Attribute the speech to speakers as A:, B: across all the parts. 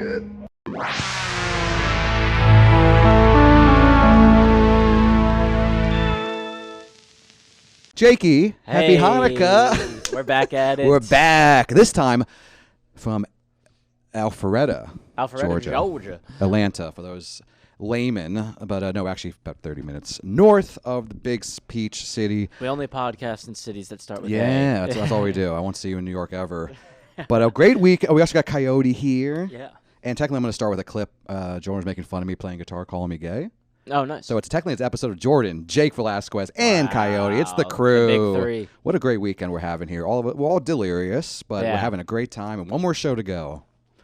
A: good. Jakey, happy Hanukkah.
B: We're back at it.
A: We're back. This time from Alpha-retta,
B: Georgia.
A: Atlanta, for those laymen. But no, actually about 30 minutes north of the big peach city.
B: We only podcast in cities that start with A.
A: Yeah, that's all we do. I won't see you in New York ever. But a great week. We also got Coyote here.
B: Yeah.
A: And technically I'm going to start with a clip. Jordan's making fun of me playing guitar, calling me gay.
B: Oh, nice.
A: So it's an episode of Jordan, Jake Velazquez, and Coyote. It's the crew.
B: The big three.
A: What a great weekend we're having here. We're all delirious, but we're having a great time, and one more show to go.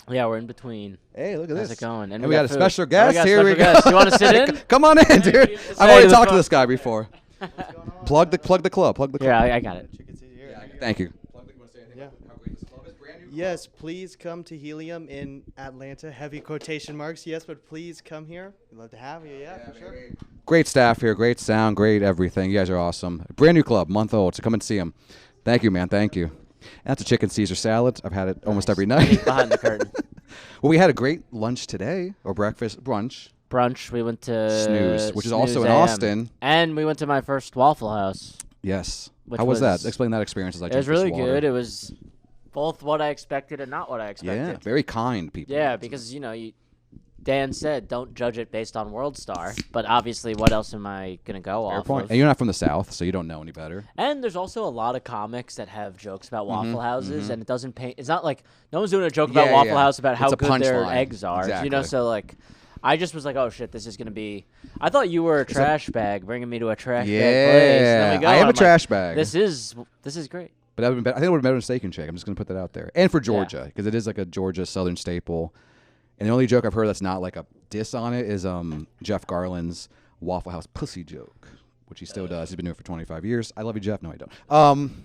B: Yeah, we're in between.
A: Hey, look at
B: How's
A: this.
B: it going?
A: And we got a special guest.
B: Here we go. You want to sit in?
A: Come on in, dude. I've already talked to this guy before. Plug the club.
B: Yeah, I got it.
A: Thank you.
C: Yes, please come to Helium in Atlanta. Heavy quotation marks. Yes, but please come here. We'd love to have you. Yeah, for sure.
A: Great staff here. Great sound. Great everything. You guys are awesome. Brand new club, month old. So come and see them. Thank you, man. Thank you. And that's a chicken Caesar salad. I've had it almost every night.
B: Behind the curtain.
A: Well, we had a great lunch today, or breakfast, brunch.
B: We went to
A: Snooze, which is also in
B: AM.
A: Austin.
B: And we went to my first Waffle House.
A: Yes. How was that? Explain that experience as I
B: It
A: drink
B: was really
A: this water.
B: good. It was both what I expected and not what I expected.
A: Yeah, very kind people.
B: Yeah, because, Dan said don't judge it based on World Star, but obviously what else am I going to go
A: Fair
B: off
A: point.
B: of?
A: And you're not from the South, so you don't know any better.
B: And there's also a lot of comics that have jokes about Waffle Houses, and it doesn't paint. It's not like no one's doing a joke about Waffle House about how
A: It's a
B: good their
A: punchline.
B: eggs are.
A: Exactly.
B: So like, I just was like, oh shit, this is gonna be. I thought you were a trash bag, bringing me to a trash bag place. And then we go,
A: I am
B: and
A: a
B: I'm
A: trash
B: like,
A: bag.
B: This is great.
A: But that would have been better. I think it would have been better than Steak and Shake. I'm just going to put that out there. And for Georgia, because it is like a Georgia Southern staple. And the only joke I've heard that's not like a diss on it is Jeff Garland's Waffle House pussy joke, which he still does. He's been doing it for 25 years. I love you, Jeff. No, I don't.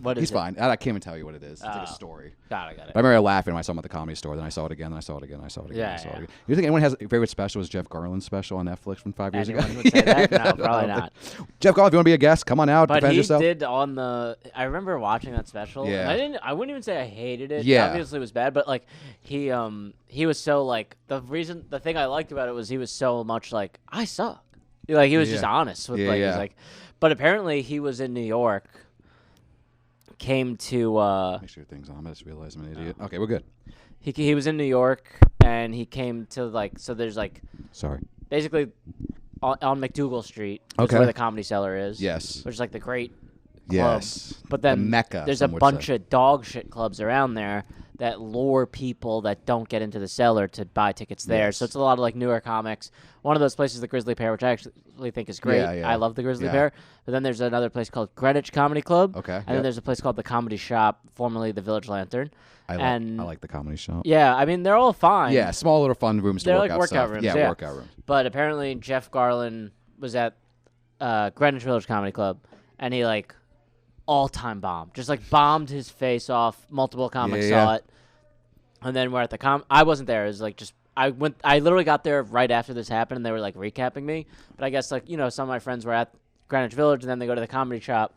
B: What is
A: he's
B: it?
A: fine. I can't even tell you what it is. It's like a story.
B: Got it.
A: But I remember laughing when I saw him at the Comedy Store. Then I saw it again. Then I saw it again. I saw it again.
B: Yeah,
A: I saw it
B: yeah.
A: again. You think anyone has a favorite special? Was Jeff Garland's special on Netflix from 5 years
B: Anyone
A: ago?
B: would say that? No, probably not.
A: Jeff Garland, if you want to be a guest, come on out.
B: But
A: defend
B: he
A: yourself.
B: did on the. I remember watching that special.
A: Yeah.
B: And I wouldn't even say I hated it.
A: Yeah.
B: Obviously, it was bad, but like he was so like the thing I liked about it was he was so much like I suck. Like he was just honest with he was like. But apparently he was in New York. Came to.
A: Make sure things on. I just realized I'm an idiot. Okay, we're good.
B: He was in New York and he came to like so there's like.
A: Sorry.
B: Basically, on McDougal Street.
A: Okay.
B: Is where the Comedy Cellar is.
A: Yes.
B: Which is like the great. Club.
A: Yes.
B: But then
A: the Mecca,
B: there's a bunch of dog shit clubs around there that lure people that don't get into the cellar to buy tickets there.
A: Yes.
B: So it's a lot of like newer comics. One of those places, the Grizzly Pear, which I actually think is great.
A: Yeah.
B: I love the Grizzly Pear. But then there's another place called Greenwich Comedy Club.
A: Okay.
B: And then there's a place called the Comedy Shop, formerly the Village Lantern.
A: I like the Comedy Shop.
B: Yeah, I mean, they're all fine.
A: Yeah, small little fun rooms to
B: They're
A: work
B: like
A: out
B: workout
A: stuff.
B: rooms.
A: Yeah, workout rooms.
B: But apparently Jeff Garland was at Greenwich Village Comedy Club, and he like all-time bomb. Just like bombed his face off. Multiple comics saw it. And then we're at the I wasn't there. It was like just I literally got there right after this happened, and they were like recapping me. But I guess like some of my friends were at Greenwich Village, and then they go to the Comedy Shop,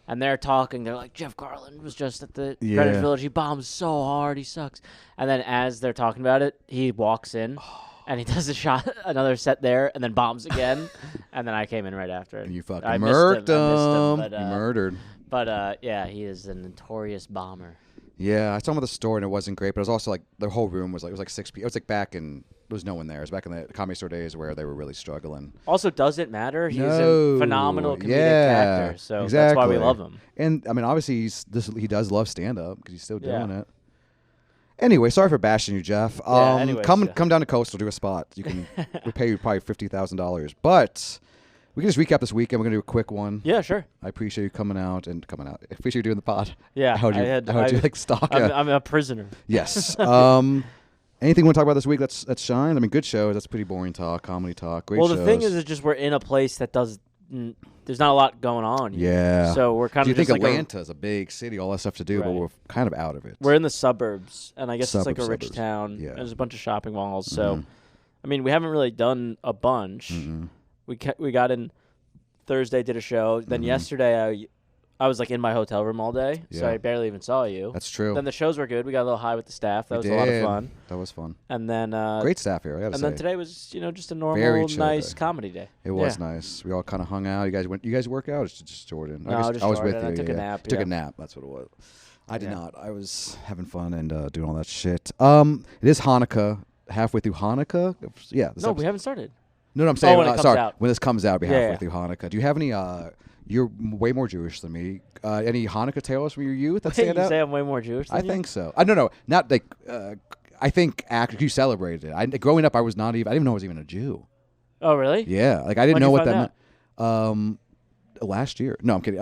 B: and they're talking. They're like, Jeff Garland was just at the Greenwich Village. He bombs so hard. He sucks. And then as they're talking about it, he walks in. And he does another set there, and then bombs again, and then I came in right after it.
A: And you fucking
B: I
A: murked
B: him.
A: him. You murdered.
B: But yeah, he is a notorious bomber.
A: Yeah, I saw him at the store, and it wasn't great. But it was also like the whole room was like it was like 6 people. It was like back in there was no one there. It was back in the Comedy Store days where they were really struggling.
B: Also, doesn't matter. He's a phenomenal comedic actor, so
A: exactly.
B: that's why we love him.
A: And I mean, obviously, he does love stand up because he's still doing it. Anyway, sorry for bashing you, Jeff. Come down to Coastal, do a spot. You can we'll pay you probably $50,000, but we can just recap this weekend. We're gonna do a quick one.
B: Yeah, sure.
A: I appreciate you coming out. I appreciate you doing the pod.
B: Yeah,
A: how'd you like stalk?
B: I'm a prisoner.
A: Yes. Anything you want to talk about this week? That's shine. I mean, good shows. That's pretty boring talk, comedy talk. Great shows.
B: Well, the thing is just we're in a place that there's not a lot going on.
A: Yeah.
B: So we're kind of.
A: Do you think
B: just like
A: Atlanta is a big city, all that stuff to do, but we're kind of out of it?
B: We're in the suburbs, and I guess it's like a rich
A: Suburbs.
B: town.
A: Yeah.
B: There's a bunch of shopping malls. So, I mean, we haven't really done a bunch. We got in Thursday, did a show. Then yesterday, I was like in my hotel room all day, so
A: Yeah.
B: I barely even saw you.
A: That's true.
B: Then the shows were good. We got a little high with the staff. That
A: We
B: was a lot of
A: did.
B: fun.
A: That was fun.
B: And then
A: Great staff here, I gotta
B: and
A: say.
B: then today was just a
A: Very
B: normal,
A: chill
B: nice
A: day.
B: comedy day.
A: It was nice. We all kind of hung out. You guys work out? Or just Jordan?
B: No,
A: I guess
B: just
A: I was
B: Jordan.
A: with you.
B: I took a nap,
A: Took
B: yeah.
A: a nap. That's what it was. I did
B: Yeah.
A: not. I was having fun and doing all that shit. It is Hanukkah. Halfway through Hanukkah. Yeah.
B: No, we haven't started.
A: No, I'm saying
B: when it comes
A: sorry.
B: out.
A: When this comes out, it'll be
B: Yeah,
A: halfway
B: yeah.
A: through Hanukkah. Do you have any? You're way more Jewish than me. Any Hanukkah tales from your youth that
B: Wait,
A: stand
B: you
A: out?
B: say I'm way more Jewish than
A: I
B: you?
A: think so. No, not like. I think actually you celebrated it. Growing up, I was not even. I didn't even know I was even a Jew.
B: Oh, really?
A: Yeah, like I didn't
B: When'd
A: know
B: you
A: what
B: find
A: that meant. Last year. No, I'm kidding.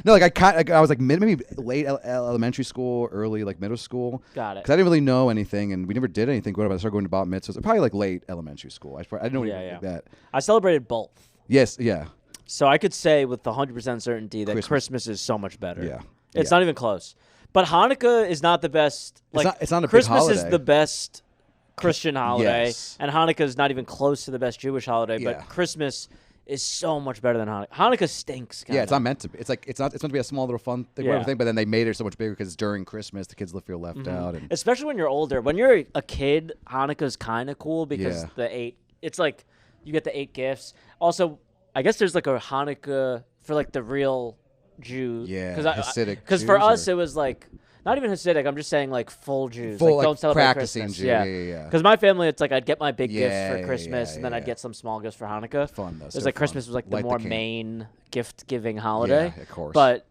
A: No, like I was like maybe late elementary school, early like middle school.
B: Got it.
A: Because I didn't really know anything, and we never did anything growing up. I started going to bat mitzvahs. Probably like late elementary school. I didn't know anything like that.
B: I celebrated both.
A: Yes, yeah,
B: So I could say with 100% certainty that
A: Christmas.
B: Christmas is so much better.
A: yeah.
B: It's
A: yeah.
B: not even close. But Hanukkah is not the best. Like
A: It's not a big
B: Christmas is
A: holiday.
B: the best Christian holiday,
A: Yes.
B: and Hanukkah is not even close to the best Jewish holiday.
A: Yeah.
B: But Christmas is so much better than Hanukkah. Hanukkah stinks. Kinda.
A: Yeah, it's not meant to be. It's like it's meant to be a small little fun thing,
B: Yeah.
A: whatever thing. But then they made it so much bigger because it's during Christmas. The kids feel left
B: Mm-hmm.
A: out, and
B: Especially when you're older. When you're a kid, Hanukkah's kind of cool because
A: Yeah.
B: it's like you get the 8 gifts. Also, I guess there's like a Hanukkah for like the real Jew.
A: Yeah, Hasidic
B: Because for
A: Jews,
B: us,
A: or-
B: it was like not even Hasidic. I'm just saying like full Jews.
A: Full,
B: like, don't
A: like,
B: celebrate
A: practicing
B: Christmas.
A: Jew.
B: Yeah.
A: Yeah.
B: Because my family, it's like I'd get my big gifts
A: Yeah,
B: for
A: yeah,
B: Christmas,
A: yeah,
B: and then
A: yeah,
B: I'd get some small gifts for Hanukkah.
A: Fun though.
B: It
A: so
B: was like
A: fun.
B: Christmas was like the
A: Light
B: more
A: candle.
B: main gift giving holiday.
A: Yeah, of course.
B: But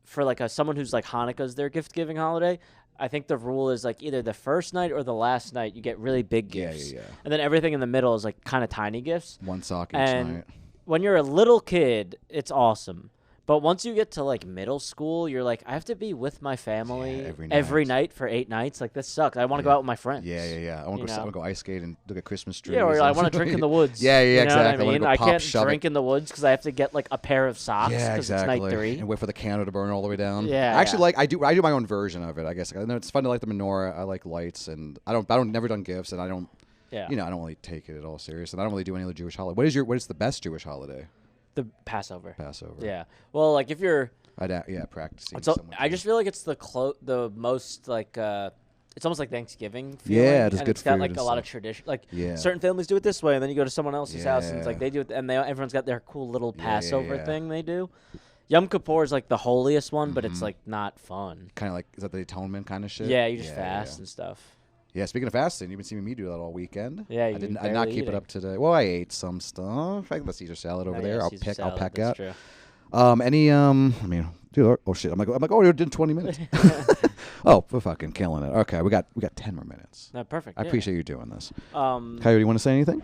B: for like someone who's like Hanukkah's their gift giving holiday, I think the rule is like either the first night or the last night you get really big
A: Yeah,
B: gifts.
A: yeah.
B: And then everything in the middle is like kind of tiny gifts.
A: One sock each
B: And
A: night.
B: when you're a little kid, it's awesome. But once you get to like middle school, you're like, I have to be with my family
A: Yeah,
B: every
A: night.
B: night for 8 nights. Like this sucks. I want to go out with my friends.
A: Yeah. I want
B: You
A: to
B: know?
A: go ice skate and look at Christmas trees.
B: Yeah, or I
A: and-
B: want to drink in the woods.
A: Yeah,
B: You know
A: exactly.
B: What I
A: wanna
B: mean,
A: go
B: I
A: pop,
B: can't
A: shove
B: drink
A: it.
B: in the woods because I have to get like a pair of socks
A: Yeah,
B: because
A: exactly.
B: it's night 3.
A: And wait for the candle to burn all the way down.
B: Yeah,
A: I actually
B: yeah.
A: like I do my own version of it. I guess I know it's fun to light the menorah. I like lights, and I don't never done gifts, and I don't
B: Yeah.
A: I don't really take it at all serious, and I don't really do any other Jewish holiday. What is the best Jewish holiday?
B: The Passover.
A: Passover.
B: Yeah. Well, like if you're
A: Practicing.
B: So
A: someone
B: I
A: to-
B: just feel like it's the most like it's almost like Thanksgiving feeling.
A: Yeah, it is
B: and
A: good
B: it's got
A: food
B: like
A: and
B: a lot of
A: stuff.
B: tradition. Like
A: Yeah.
B: certain families do it this way, and then you go to someone else's house, and it's like
A: Yeah.
B: they do it, and everyone's got their cool little
A: Yeah,
B: Passover
A: yeah.
B: thing they do. Yom Kippur is like the holiest one, but
A: Mm-hmm.
B: it's like not fun.
A: kind of like is that the atonement kind of shit?
B: Yeah, you just
A: Yeah,
B: fast
A: yeah.
B: and stuff.
A: Yeah, speaking of fasting, you've been seeing me do that all weekend.
B: Yeah,
A: I
B: you
A: didn't. I
B: barely
A: did not keep it
B: eating.
A: up today. Well, I ate some stuff. I got the Caesar salad over
B: Oh,
A: there.
B: yeah,
A: I'll
B: Caesar
A: pick.
B: salad,
A: I'll peck
B: that's
A: out.
B: true.
A: I mean, dude. Oh shit. I'm like, oh, you're doing 20 minutes. Oh, we're fucking killing it. Okay, we got 10 more minutes.
B: No, perfect.
A: I
B: yeah.
A: appreciate you doing this.
B: Um,
A: Coyote, you want to say anything?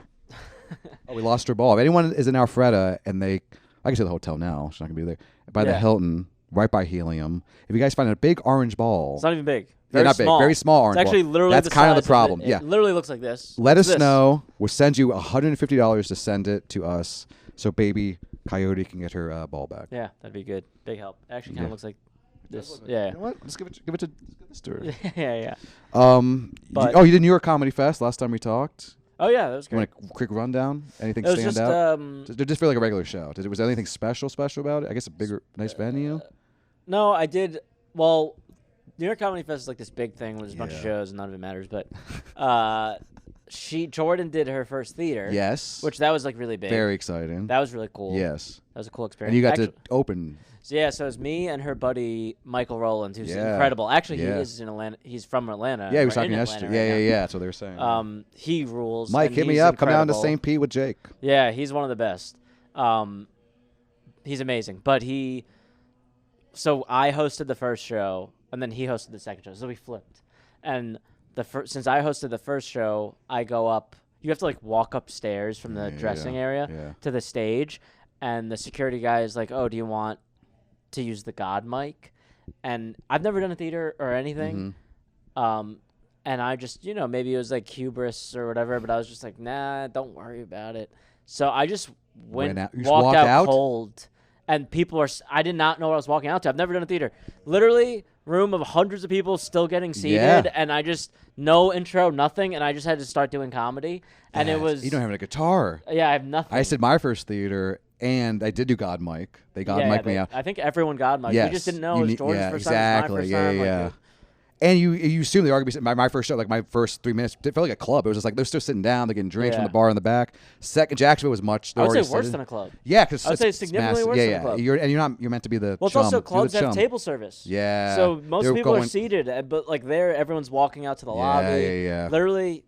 A: Oh, we lost her ball. If anyone is in Alpha-retta and I can say the hotel now. She's not gonna be there. By the
B: Yeah.
A: Hilton, right by Helium. If you guys find a big orange ball,
B: it's not even big.
A: yeah,
B: Very
A: not
B: small.
A: big, very small orange
B: It's actually
A: ball.
B: literally
A: That's
B: the
A: kind of
B: size
A: the problem.
B: It
A: Yeah.
B: literally looks like this.
A: Let
B: It's
A: us
B: this.
A: know. We'll send you $150 to send it to us, so baby Coyote can get her ball back.
B: Yeah, that'd be good. Big help. It actually kind
A: Yeah.
B: of looks like this.
A: You
B: Yeah.
A: know what? Let's give it to this to her.
B: Yeah.
A: You did New York Comedy Fest last time we talked.
B: Oh yeah, that was
A: You
B: great.
A: want a quick rundown? Anything
B: It was
A: stand
B: just
A: out? Just feel like a regular show. Was there anything special about it? I guess a bigger, nice venue.
B: no, I did. Well, New York Comedy Fest is like this big thing where there's a bunch of
A: Yeah.
B: shows and none of it matters. But Jordan did her first theater.
A: Yes.
B: Which that was like really big.
A: Very exciting.
B: That was really cool.
A: Yes.
B: That was a cool experience.
A: And you got
B: Actually,
A: to open.
B: So it was me and her buddy Michael Rowland, who's
A: Yeah.
B: incredible. Actually,
A: Yeah.
B: he is in Atlanta. He's from Atlanta.
A: Yeah, he was
B: We're
A: talking
B: in
A: yesterday.
B: Atlanta right
A: Yeah. That's what they were saying.
B: now. He rules.
A: Mike,
B: and
A: hit me
B: he's
A: up. Come down to
B: incredible.
A: St. Pete with Jake.
B: Yeah, he's one of the best. He's amazing. But so I hosted the first show, and then he hosted the second show. So we flipped. And since I hosted the first show, I go up. You have to like walk upstairs from the dressing area
A: Yeah.
B: to the stage, and the security guy is like, "Oh, do you want to use the God mic?" And I've never done a theater or anything. And I just, maybe it was like hubris or whatever, but I was just like, nah, don't worry about it. So I just
A: Went out- you just
B: walked
A: walked
B: out
A: out?
B: cold. And I did not know what I was walking out to. I've never done a theater. Literally, room of hundreds of people still getting seated.
A: Yeah.
B: And I just, no intro, nothing. And I just had to start doing comedy. And it was,
A: You don't have a guitar.
B: yeah, I have nothing.
A: I did my first theater, And I did do God Mike. They God
B: Yeah,
A: Mike me out.
B: I think everyone God Mike.
A: Yes.
B: We just didn't know it was Jordan's first time.
A: Exactly.
B: It was my
A: Yeah,
B: first time.
A: yeah.
B: Like,
A: And you assume they are going to be my first show, like my first 3 minutes, it felt like a club. It was just like they're still sitting down, they're getting drinks from the bar in the back. Second, Jacksonville was much.
B: I would say worse than a club.
A: Yeah, because
B: I would say significantly worse than a club.
A: You're meant to be the.
B: Well, it's
A: chum.
B: also clubs
A: You're the
B: have
A: chum.
B: table service.
A: Yeah.
B: So most people are seated, but like there, everyone's walking out to the lobby.
A: Yeah.
B: Literally,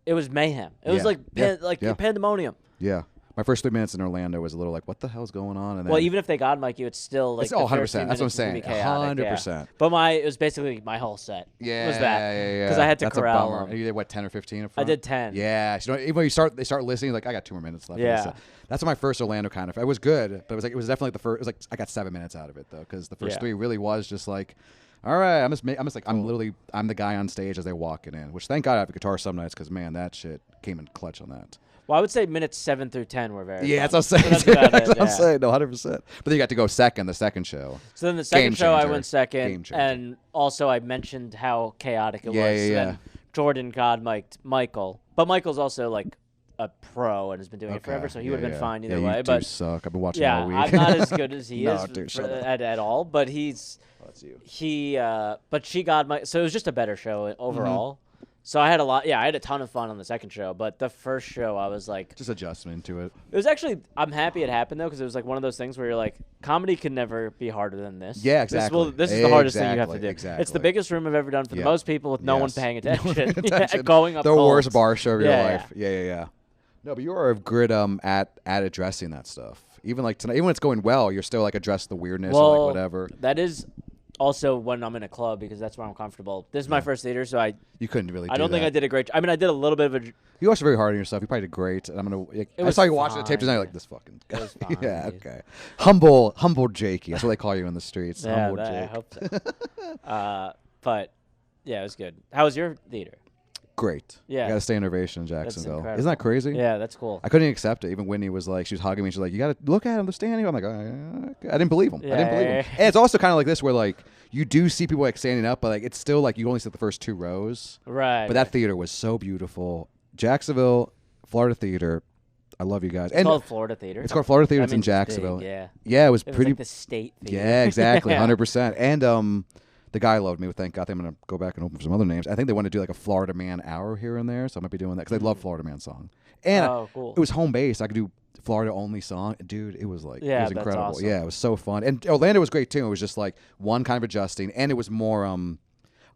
B: it was mayhem. It was like pandemonium.
A: Yeah. My first 3 minutes in Orlando was a little like, what the hell's going on? And then,
B: Well, even if they God Mike you, it's still like
A: it's all 100%. That's what I'm
B: saying.
A: saying. 100%.
B: But it was basically my whole set.
A: Yeah,
B: was that
A: yeah.
B: because I had to
A: That's
B: corral
A: a bummer.
B: them.
A: You did what, 10 or 15?
B: I did 10.
A: Yeah, so even when they start listening, like I got 2 more minutes left.
B: Yeah.
A: That's my first Orlando kind of. It was good, but it was definitely the first. It was like I got 7 minutes out of it though, because the first 3 really was just like, all right, I'm the guy on stage as they're walking in. Which thank God I have a guitar some nights because man, that shit came in clutch on that.
B: Well, I would say minutes 7 through 10 were very.
A: Yeah,
B: fun.
A: that's what I'm saying.
B: That's
A: what I'm saying. No, 100%. But then you got to go the second show.
B: So then the second show I went second,
A: Game changer.
B: and also I mentioned how chaotic it was.
A: Yeah.
B: Then Jordan God mic'd Michael, but Michael's also like a pro and has been doing it forever, so he would have been fine either way.
A: You
B: but
A: do suck. I've been watching all week.
B: I'm not as good as he
A: No,
B: is
A: dude, shut up.
B: at all. But he's
A: that's you.
B: but she God Mike. So it was just a better show overall. So I had I had a ton of fun on the second show, but the first show I was like
A: just adjustment to it.
B: It was actually I'm happy it happened though because it was like one of those things where you're like comedy can never be harder than this.
A: Yeah, exactly.
B: This is the hardest thing you have to do.
A: Exactly.
B: It's the biggest room I've ever done for the most people with no one paying attention.
A: attention.
B: Going up
A: the
B: cold.
A: worst bar show of your
B: Yeah,
A: life. Yeah. No, but you are good at addressing that stuff. Even like tonight, even when it's going well, you're still like address the weirdness or like whatever.
B: That is also when I'm in a club because that's where I'm comfortable. This is my first theater, so
A: you couldn't really.
B: I don't think I did a great. I mean, I did a little bit of a.
A: You watched very hard on yourself. You probably did great. And I'm gonna. I saw you watching the tape tonight. Like this fucking. Guy.
B: It was fine,
A: yeah.
B: dude.
A: Okay. Humble Jakey. That's what they call you in the streets.
B: Yeah,
A: humble Jake.
B: I hope so. But yeah, it was good. How was your theater?
A: Great.
B: Yeah.
A: You got to stay in Ovation in Jacksonville.
B: incredible.
A: Isn't that crazy?
B: Yeah, that's cool.
A: I couldn't even accept it. Even Whitney was like, she was hugging me. She's like, you got to look at him. They're standing. I'm like, okay. I didn't believe him. I didn't believe him. And it's also kind of like this where like you do see people like standing up, but like it's still like you only sit the first 2 rows.
B: Right.
A: But that theater was so beautiful. Jacksonville, Florida Theater. I love you guys.
B: It's called Florida Theater.
A: It's called Florida Theater.
B: That
A: It's in
B: means
A: Jacksonville.
B: big, yeah.
A: Yeah, it was
B: It
A: pretty.
B: was like the state theater.
A: Yeah, exactly.
B: Yeah.
A: 100%. And the guy loved me. Thank God. I'm going to go back and open for some other names. I think they want to do like a Florida Man hour here and there, so I might be doing that because I love Florida Man song. And
B: cool.
A: it was home base. I could do Florida only song. Dude, it was like, it was incredible.
B: That's awesome.
A: Yeah, it was so fun. And Orlando was great too. It was just like one kind of adjusting, and it was more,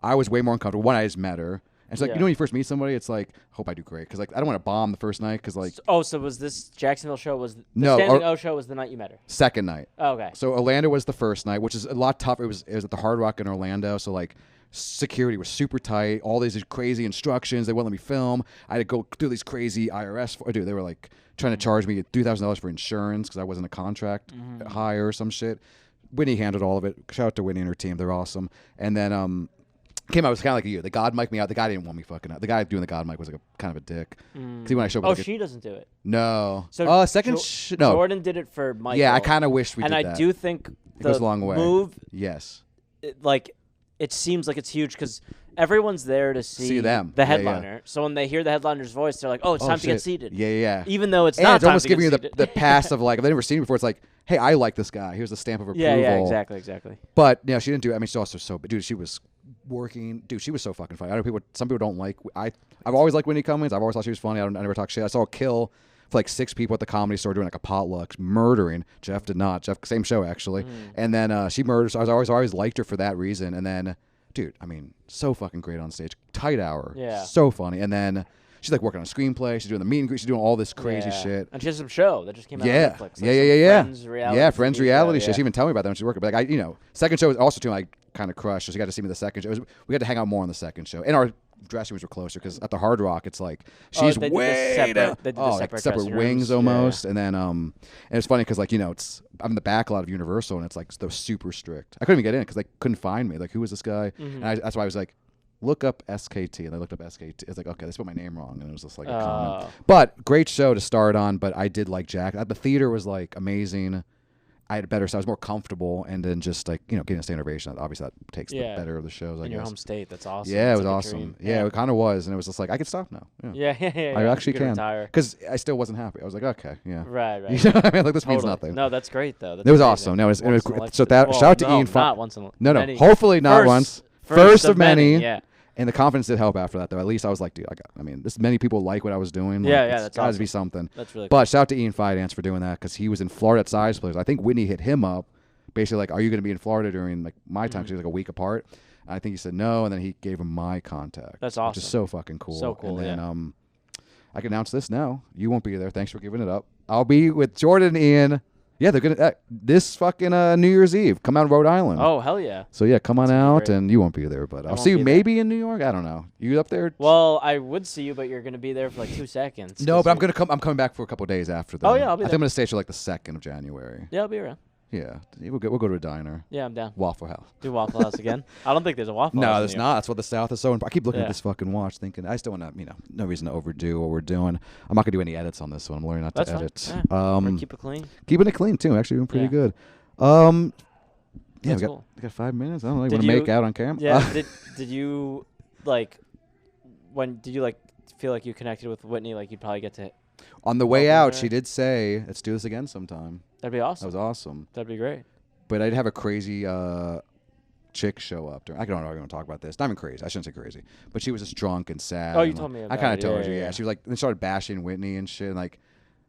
A: I was way more uncomfortable. One, I just met her. And it's like, you know when you first meet somebody, it's like, hope I do great. Because like, I don't want to bomb the first night because like.
B: So was this Jacksonville show the
A: No,
B: Standing O show was the night you met her?
A: Second night.
B: Oh, okay.
A: So Orlando was the first night, which is a lot tougher. It was at the Hard Rock in Orlando, so like security was super tight. All these crazy instructions. They wouldn't let me film. I had to go through these crazy IRS. Dude, they were like trying to charge me $3,000 for insurance because I wasn't a contract hire or some shit. Whitney handled all of it. Shout out to Whitney and her team. They're awesome. And then came out, it was kind of like you. The God mic me out. The guy didn't want me fucking out. The guy doing the God mic was like kind of a dick. See, when I showed up,
B: She doesn't do it.
A: No.
B: So
A: no.
B: Jordan did it for Michael.
A: Yeah, I kind of wish we did that.
B: And I do think
A: it goes a long way.
B: Move,
A: yes.
B: It seems like it's huge because everyone's there to see
A: them.
B: the headliner. So when they hear the headliner's voice, they're like, "Oh, it's time to get seated."
A: Yeah.
B: Even though it's
A: and
B: not.
A: It's almost giving you
B: the
A: pass of like, if they've never seen it before, it's like, hey, I like this guy. Here's the stamp of approval.
B: Yeah, exactly.
A: But she didn't do it. I mean, she's also so, dude, she was working. Dude, she was so fucking funny. I know some people don't like. I've always liked Whitney Cummings. I've always thought she was funny. I never talk shit. I saw her kill for like 6 people at the Comedy Store doing like a potluck, murdering. Jeff did not. Jeff, same show actually. And then she murdered. So I always liked her for that reason. And then, dude, I mean, so fucking great on stage. Tight hour.
B: Yeah.
A: So funny. And then she's like working on a screenplay. She's doing the meet and greet. She's doing all this crazy shit.
B: And she has some show that just came out on Netflix. Like
A: Friends
B: reality.
A: Friends reality show. She even tell me about that when she's working. But like second show was also too. I kind of crushed. So she got to see me the second show. We had to hang out more on the second show, and our dressing rooms were closer because at the Hard Rock, it's like she's way down.
B: They did the
A: separate wings almost, and then and it's funny because like I'm in the back a lot of Universal, and it's like they're super strict. I couldn't even get in because they couldn't find me. Like, who is this guy? And that's why I was like, look up SKT, and I looked up SKT. It's like, okay, they spelled my name wrong, and it was just like a comment. But great show to start on. But I did like Jack. The theater was like amazing, I had better, so I was more comfortable, and then just like getting a standing ovation. Obviously, that takes the better of the shows. I
B: in
A: guess.
B: your home state, that's awesome.
A: Yeah,
B: It's
A: it was
B: like a
A: awesome.
B: dream.
A: Yeah, it kind of was, and it was just like I could stop now.
B: Yeah.
A: I actually
B: you
A: can
B: retire.
A: because I still wasn't happy. I was like, okay, yeah,
B: Right.
A: You know what I mean? Like this means
B: Totally.
A: nothing.
B: No, that's great though. That's
A: It was
B: amazing.
A: awesome. No, it was
B: Once
A: so
B: in a
A: that
B: lifetime.
A: shout out to
B: No,
A: Ian.
B: not once in a
A: No,
B: many.
A: hopefully not
B: First-
A: once.
B: First of many. Yeah.
A: And the confidence did help after that, though. At least I was like, dude, this many people like what I was doing. Like,
B: Yeah,
A: it's
B: that's
A: got to
B: awesome.
A: be something.
B: That's really
A: But shout out to Ian Fidance for doing that because he was in Florida at Size Players. I think Whitney hit him up, basically like, are you going to be in Florida during like my time? 'Cause he was like a week apart. And I think he said no, and then he gave him my contact.
B: That's awesome.
A: Which is so fucking cool.
B: So cool,
A: And then I can announce this now. You won't be there. Thanks for giving it up. I'll be with Jordan and Ian. Yeah, they're gonna this fucking New Year's Eve. Come out to Rhode Island.
B: Oh hell yeah!
A: So yeah, come on out,
B: great.
A: and you won't be there, but I'll
B: won't
A: see you
B: be there.
A: maybe in New York. I don't know. You up there?
B: Well, I would see you, but you're gonna be there for like 2 seconds.
A: No, but I'm gonna come. I'm coming back for a couple of days after that.
B: Oh, yeah, I'll be
A: I think
B: there.
A: I'm gonna stay till like the 2nd of January.
B: Yeah, I'll be around.
A: Yeah, we'll go to a diner.
B: Yeah, I'm down.
A: Waffle House.
B: Do Waffle House again? I don't think there's a Waffle House.
A: No,
B: in
A: there's
B: New
A: not. That's what the South is so. I keep looking at
B: Yeah.
A: this fucking watch, thinking I still want to. No reason to overdo what we're doing. I'm not gonna do any edits on this one. I'm learning not
B: That's
A: to
B: fine.
A: edit.
B: Yeah. Or keep it clean.
A: Keeping it clean too. Actually, doing pretty
B: Yeah.
A: good. Yeah,
B: That's
A: we
B: cool.
A: got 5 minutes. I don't know. You
B: Did
A: want to
B: you-
A: make out on camera?
B: Yeah. did you like did you like feel like you connected with Whitney? Like you'd probably get to.
A: On the way
B: Welcome
A: out,
B: there.
A: she did say, "Let's do this again sometime."
B: That'd be
A: That
B: awesome.
A: was awesome.
B: That'd be great.
A: But I'd have a crazy chick show up. I don't know if I'm going to talk about this. Not even crazy. I shouldn't say crazy. But she was just drunk and sad.
B: Oh, you
A: and,
B: told me
A: I
B: about
A: kind of
B: it.
A: told
B: Yeah,
A: you.
B: yeah,
A: Yeah.
B: yeah.
A: She was like, then started bashing Whitney and shit. And like,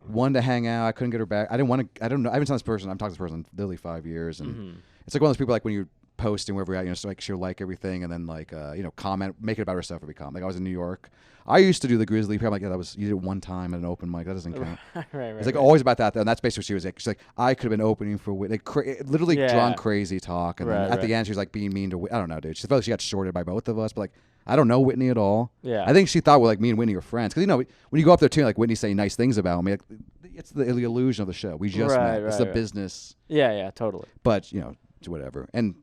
A: wanted to hang out. I couldn't get her back. I didn't want to. I don't know. I haven't seen this person. I've talked to this person literally 5 years. And it's like one of those people like when you're posting wherever you're at, so like she'll like everything and then like, comment, make it about herself every comment. Like I was in New York. I used to do the Grizzly. I'm like, yeah, you did it one time at an open mic. That doesn't count.
B: right.
A: It's like always about that, though, and that's basically what she was like. She's like, I could have been opening for Whitney. Literally
B: Yeah.
A: drunk, crazy talk, and then at the end, she was like being mean to Whitney. I don't know, dude. She felt like she got shorted by both of us, but like, I don't know Whitney at all.
B: Yeah.
A: I think she thought like me and Whitney were friends because when you go up there too, like Whitney saying nice things about me, like, it's the illusion of the show. We just met. It's the business,
B: Yeah, totally.
A: but whatever. And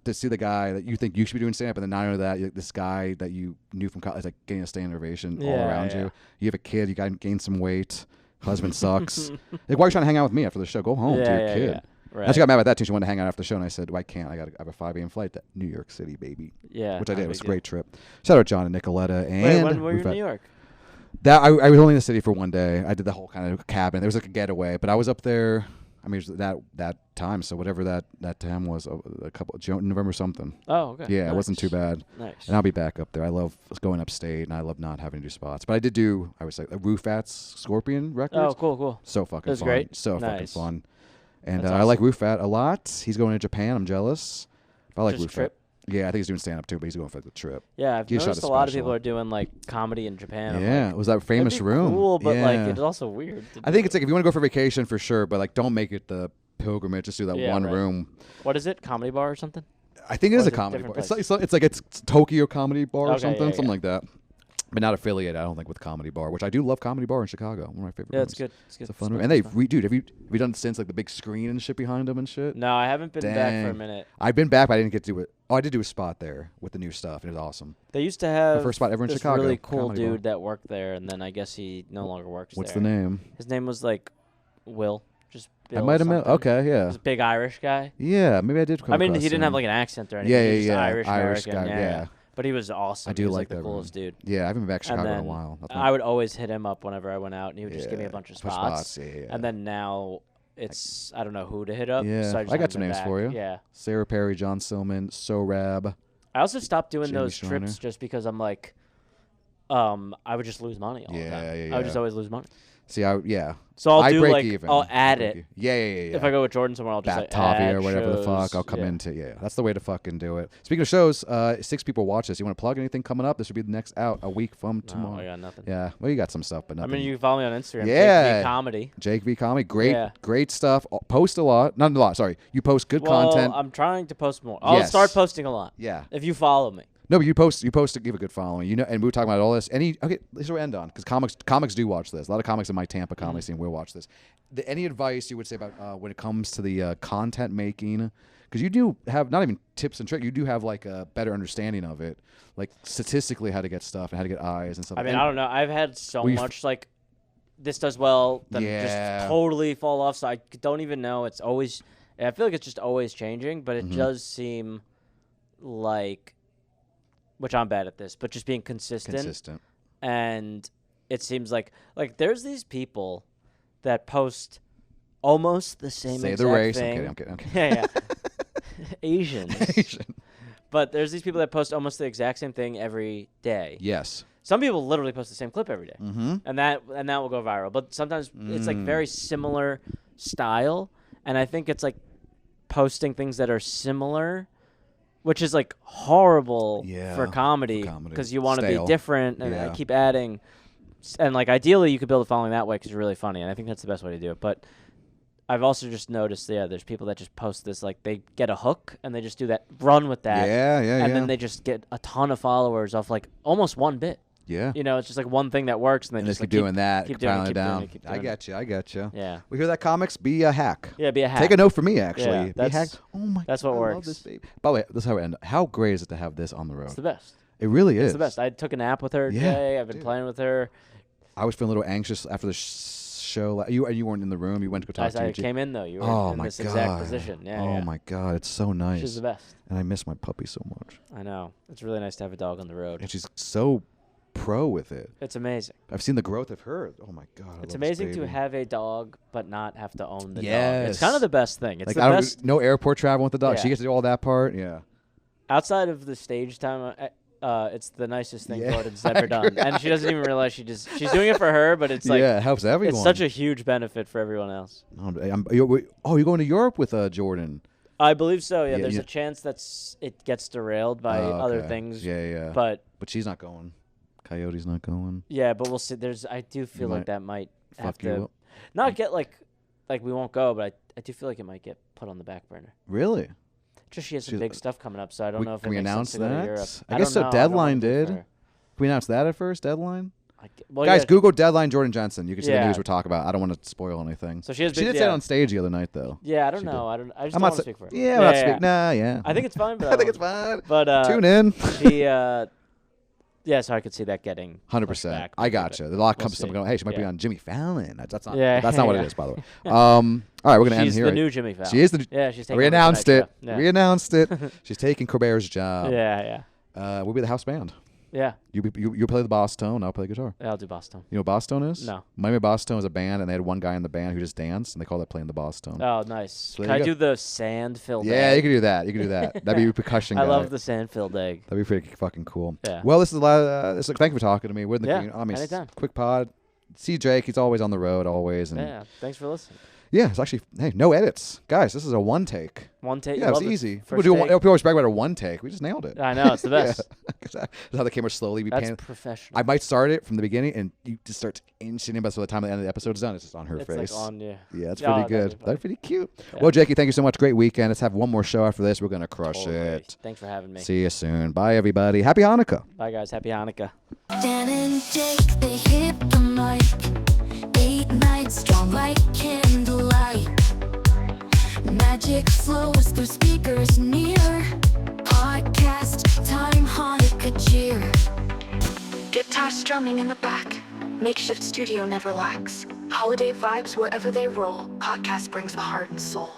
A: to see the guy that you think you should be doing stand up, and then not only that, this guy that you knew from college, like getting a standing ovation all around you. You have a kid, you got gained some weight, husband sucks. Like, why are you trying to hang out with me after the show? Go home to your kid.
B: Yeah. Right.
A: And she got mad about that too. She wanted to hang out after the show, and I said, "Well, I can't. I have a 5 a.m. flight to New York City, baby."
B: Yeah.
A: Which I
B: not
A: did.
B: a
A: It was a
B: big deal.
A: great trip. Shout out John and Nicoletta. And
B: Wait, when were you in New York?
A: That I was only in the city for one day. I did the whole kind of cabin. There was like a getaway, but I was up there. I mean, it was that time. So whatever that time was, November something.
B: Oh, okay.
A: Yeah,
B: Nice.
A: it wasn't too bad.
B: Nice.
A: And I'll be back up there. I love going upstate, and I love not having to do spots. But I did do, I would say, Roofat's Scorpion Records.
B: Oh, cool.
A: So fucking
B: That's
A: fun.
B: great.
A: So fucking
B: Nice.
A: fun. And
B: That's
A: I like
B: awesome.
A: Roofat a lot. He's going to Japan. I'm jealous. I like
B: Just
A: Roofat.
B: trip?
A: Yeah, I think he's doing stand up too, but he's going for the trip.
B: Yeah, I've
A: He shot
B: noticed
A: a
B: a lot of
A: special.
B: people are doing like comedy in Japan. I'm
A: Yeah,
B: like,
A: it was that famous
B: that'd be
A: room.
B: Cool, but
A: yeah.
B: like it's also weird.
A: I think it's like if you want to go for vacation for sure, but like don't make it the pilgrimage. Just do that one
B: right.
A: room.
B: What is it? Comedy bar or something?
A: I think it
B: Or
A: is
B: is
A: a
B: it
A: comedy
B: different
A: bar. It's like it's Tokyo Comedy Bar or
B: Okay,
A: something,
B: yeah,
A: something
B: yeah.
A: like that. But not affiliated, I don't think, with Comedy Bar, which I do love Comedy Bar in Chicago. One of my favorite
B: Yeah,
A: rooms.
B: it's good. It's good.
A: It's a fun
B: It's
A: room.
B: fun.
A: And
B: It's fun.
A: dude, have you done since like the big screen and shit behind them and shit?
B: No, I haven't been back for a
A: Dang.
B: minute.
A: I've been back, but I didn't get to do it. Oh, I did do a spot there with the new stuff, and it was awesome.
B: They used to have
A: first spot ever in
B: this
A: Chicago,
B: really cool
A: Comedy Bar.
B: dude that worked there, and then I guess he no longer works
A: What's
B: there.
A: the name?
B: His name was like Will. Just Bill
A: I might have met.
B: something.
A: Okay,
B: He
A: yeah.
B: was a big Irish guy.
A: Yeah, maybe I did come
B: I mean, he
A: across
B: didn't
A: him.
B: have like an accent or anything.
A: Yeah,
B: he was
A: yeah,
B: just
A: yeah.
B: Irish
A: Irish
B: American.
A: guy,
B: Yeah.
A: yeah.
B: But he was awesome.
A: I do
B: he was
A: like
B: like the
A: that room.
B: coolest dude.
A: Yeah, I haven't been back to
B: And
A: Chicago in a
B: then
A: while. That's
B: I would always hit him up whenever I went out, and he would just give me a
A: Yeah,
B: bunch of
A: for
B: spots.
A: Yeah.
B: And then now it's I don't know who to hit up.
A: Yeah,
B: so I, just
A: I got
B: haven't
A: some
B: been
A: names
B: back.
A: for you.
B: Yeah.
A: Sarah Perry, John Silman, Sorab.
B: I also stopped doing
A: Jamie
B: those
A: Schreiner.
B: trips just because I'm like, I would just lose money all the time.
A: Yeah,
B: I would just
A: yeah.
B: always lose money.
A: See, yeah.
B: So I'll
A: I
B: do
A: break
B: like
A: even.
B: I'll
A: I
B: add
A: break
B: it.
A: even. Yeah.
B: If I go with Jordan somewhere, I'll just like
A: Batavia
B: add
A: or whatever the fuck,
B: shows.
A: I'll come
B: Yeah.
A: into. Yeah, that's the way to fucking do it. Speaking of shows, 6 people watch this. You want to plug anything coming up? This would be the next out a week from tomorrow.
B: No, I got nothing.
A: Yeah, well, you got some stuff, but
B: I
A: nothing.
B: mean, you can follow me on Instagram.
A: Yeah.
B: JP Comedy.
A: Jake V Comedy, great,
B: Yeah.
A: great stuff. Post a lot, not a lot. Sorry, you post good
B: Well,
A: content.
B: I'm trying to post more. I'll
A: Yes.
B: start posting a lot.
A: Yeah.
B: If you follow me.
A: No, but you post to give a good following. You know, and we were talking about all this. Okay, this is what we end on because comics do watch this. A lot of comics in my Tampa comedy scene will watch this. Any advice you would say about when it comes to the content making? Because you do have not even tips and tricks. You do have like a better understanding of it, like statistically how to get stuff and how to get eyes and stuff.
B: I mean,
A: And
B: I don't know. I've had so
A: we f-
B: much like this does well, then
A: Yeah.
B: just totally fall off. So I don't even know. It's always. I feel like it's just always changing, but it does seem like, which I'm bad at this, but just being consistent. And it seems like there's these people that post almost the same
A: Say
B: exact
A: the race.
B: thing.
A: I'm kidding.
B: Yeah. Asians.
A: Asian.
B: But there's these people that post almost the exact same thing every day.
A: Yes.
B: Some people literally post the same clip every day.
A: Mm-hmm.
B: And that will go viral. But sometimes it's like very similar style, and I think it's like posting things that are similar, which is like horrible for comedy because you want to be different, and I keep adding, and like ideally you could build a following that way because you're really funny, and I think that's the best way to do it. But I've also just noticed, there's people that just post this, like they get a hook and they just do that, run with that, and then they just get a ton of followers off like almost one bit.
A: Yeah.
B: You know, it's just like one thing that works, and then just
A: keep
B: like,
A: doing that,
B: keep doing it down.
A: I got you.
B: Yeah.
A: We hear that, comics? Be a hack.
B: Yeah, be a hack.
A: Take a note from me, actually.
B: Yeah,
A: be a hack. Oh my.
B: That's what
A: God,
B: works.
A: I love this baby. By the way, this is how we end. How great is it to have this on the road?
B: It's the best.
A: It really is.
B: It's the best. I took a nap with her today. I've been playing with her.
A: I was feeling a little anxious after the show. You weren't in the room. You went to go talk to
B: I came in though. You were in this exact position. Yeah.
A: My God, it's so nice.
B: She's the best.
A: And I miss my puppy so much.
B: I know. It's really nice to have a dog on the road.
A: And she's so pro with it.
B: It's amazing.
A: I've seen the growth of her. Oh my God.
B: It's amazing to have a dog but not have to own the dog.
A: Yes.
B: It's kind of the best thing. It's
A: like,
B: the best.
A: No airport travel with the dog.
B: Yeah.
A: She gets to do all that part. Yeah.
B: Outside of the stage time, it's the nicest thing Jordan's ever done. And she doesn't even realize she's doing it for her, but it's like
A: it helps everyone.
B: It's such a huge benefit for everyone else.
A: You're going to Europe with Jordan?
B: I believe so. Yeah, there's a chance it gets derailed by other things.
A: Yeah.
B: But
A: she's not going. Coyote's not going.
B: Yeah, but we'll see. I do feel like that might have to not get like we won't go, but I do feel like it might get put on the back burner.
A: Really?
B: Just she has some big stuff coming up, so I don't know if it makes
A: announce
B: sense to go to Europe.
A: I guess so. Deadline did. Can we announce that at first? Deadline.
B: Well,
A: guys, Google Deadline Jordan Jensen. You can see the news we're talking about. I don't want to spoil anything.
B: So she did
A: say it on stage the other night, though.
B: Yeah, I don't know. I just don't want to speak for her.
A: Yeah, I'm not speaking. Nah, yeah.
B: I think it's fine. But
A: I think it's fine.
B: But
A: tune in.
B: She. Yeah, so I could see that getting
A: 100%. I gotcha. There's a lot comes going. Hey, she might be on Jimmy Fallon. That's not. That's not what it is, by the way. All right, we're gonna end here.
B: She's the new Jimmy Fallon.
A: She is the.
B: Yeah, she's taking.
A: We announced it.
B: Yeah.
A: We announced it. She's taking Colbert's job.
B: Yeah.
A: We'll be the house band.
B: Yeah.
A: You play the bass tone. I'll play guitar.
B: Yeah, I'll do bass tone.
A: You know what bass tone is?
B: No.
A: Miami Bass Tone is a band, and they had one guy in the band who just danced, and they call that playing the bass tone.
B: Oh, nice.
A: So
B: can I do the sand-filled egg?
A: Yeah, you can do that. That'd be percussion guy.
B: I love the sand-filled egg.
A: That'd be pretty fucking cool.
B: Yeah.
A: Well, this is thank you for talking to me. We're in the
B: anytime.
A: Quick pod. See Jake. He's always on the road, always. And
B: yeah, thanks for listening.
A: Yeah, it's actually, no edits. Guys, this is a one take.
B: One take?
A: Yeah, it was easy. People always brag about a one take. We just nailed it.
B: I know, it's the best.
A: That's how the camera slowly
B: That's professional.
A: I might start it from the beginning, and you just start inching in, but by the time the end of the episode is done, it's just on her face.
B: It's like on, yeah.
A: Yeah, that's pretty good. That's pretty cute.
B: Yeah.
A: Well, Jakey, thank you so much. Great weekend. Let's have one more show after this. We're going to crush it.
B: Thanks for having me.
A: See you soon. Bye, everybody. Happy Hanukkah.
B: Bye, guys. Happy Hanukkah.
D: Dan and Jake, they hit the mic. 8 nights strong like candlelight. Magic flows through speakers near. Podcast time, Hanukkah cheer. Guitar strumming in the back. Makeshift studio never lacks. Holiday vibes wherever they roll. Podcast brings the heart and soul.